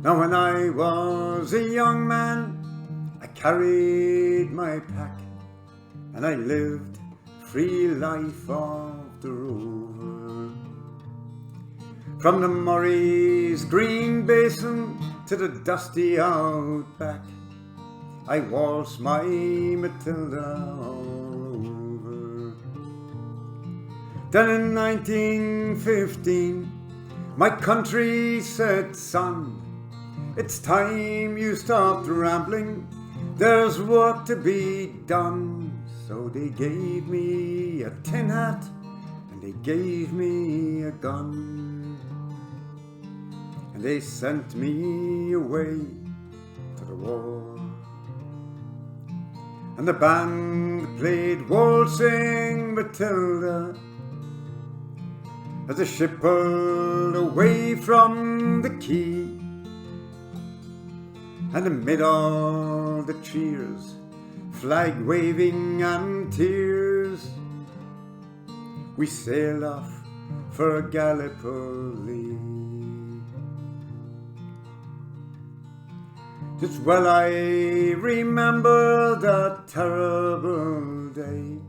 Now when I was a young man, I carried my pack, and I lived free life of the rover. From the Murray's green basin to the dusty outback, I waltzed my Matilda all over. Then in 1915, my country said, son, it's time you stopped rambling, there's work to be done. So they gave me a tin hat and they gave me a gun, and they sent me away to the war. And the band played Waltzing Matilda as the ship pulled away from the quay. And amid all the cheers, flag waving and tears, we sailed off for Gallipoli. Just well I remember that terrible day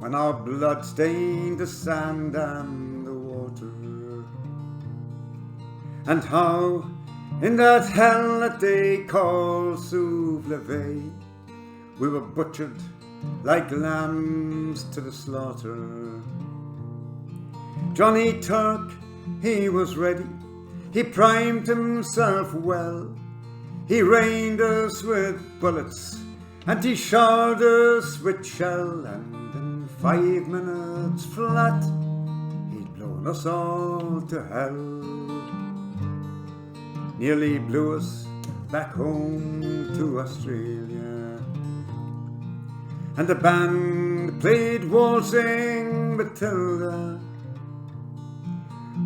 when our blood stained the sand and the water, and how in that hell that they call Souvlave, we were butchered like lambs to the slaughter. Johnny Turk, he was ready, he primed himself well, he rained us with bullets and he showered us with shell, and in 5 minutes flat he'd blown us all to hell. Nearly blew us back home to Australia. And the band played Waltzing Matilda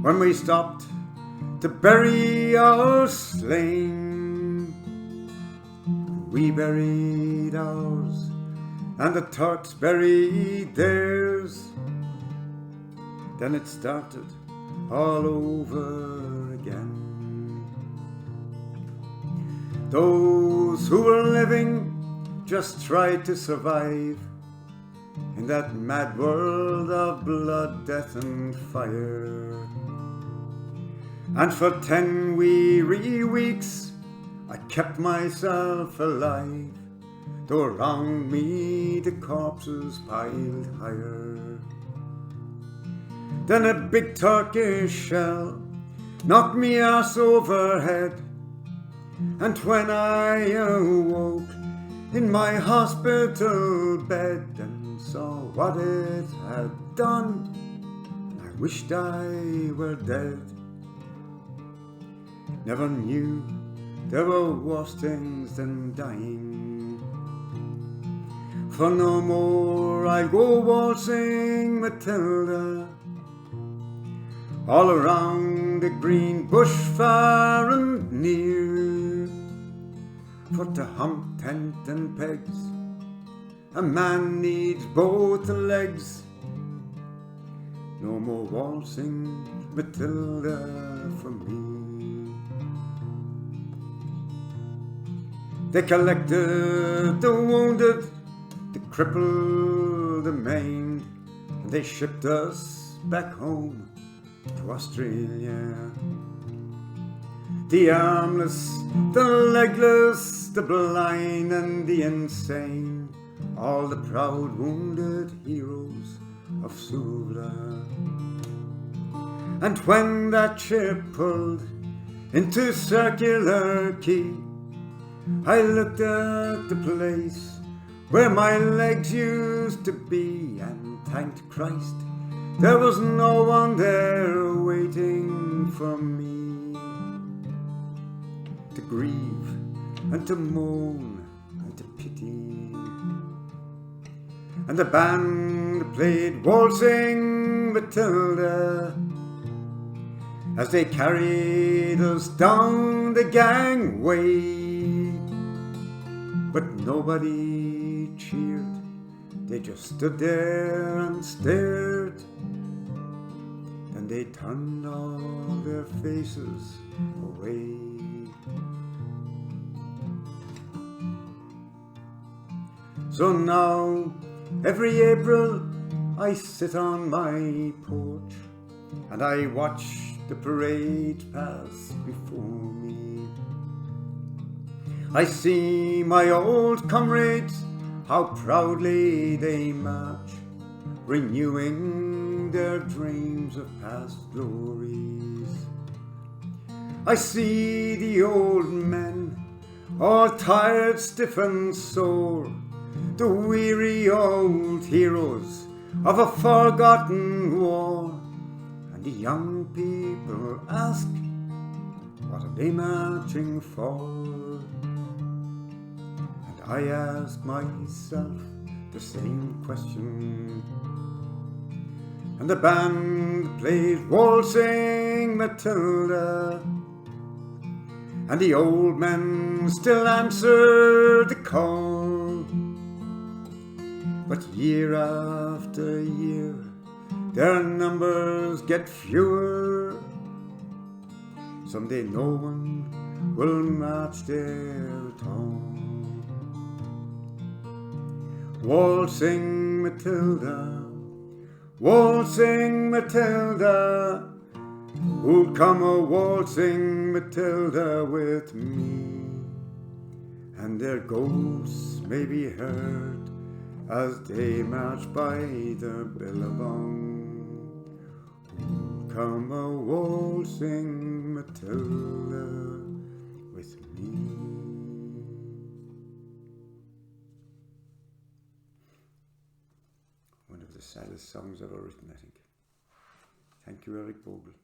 when we stopped to bury our slain. We buried ours and the Turks buried theirs. Then it started all over again. Those who were living just tried to survive in that mad world of blood, death and fire. And for 10 weary weeks I kept myself alive, though around me the corpses piled higher. Then a big Turkish shell knocked me ass overhead, and when I awoke in my hospital bed and saw what it had done, I wished I were dead. Never knew there were worse things than dying. For no more I'll go waltzing Matilda all around the green bush far and near. For to hump tent and pegs a man needs both legs. No more waltzing Matilda for me. They collected the wounded, the crippled, the maimed, and they shipped us back home to Australia. The armless, the legless, the blind and the insane, all the proud wounded heroes of Suvla. And when that ship pulled into Circular Quay, I looked at the place where my legs used to be, and thanked Christ there was no one there waiting for me to grieve and to moan and to pity. And the band played Waltzing Matilda as they carried us down the gangway, but nobody cheered, they just stood there and stared. Then they turned all their faces away. So now, every April, I sit on my porch and I watch the parade pass before me. I see my old comrades, how proudly they march, renewing their dreams of past glories. I see the old men, all tired, stiff and sore, the weary old heroes of a forgotten war. And the young people ask, what are they marching for? And I ask myself the same question. And the band plays Waltzing Matilda, and the old men still answer the call. But year after year, their numbers get fewer. Someday no one will march there at all. Waltzing Matilda, waltzing Matilda, who'll come a waltzing Matilda with me? And their ghosts may be heard as they march by the billabong. Who'll come a waltzing Matilda with me? One of the saddest songs ever written, I think. Thank you, Eric Bogle.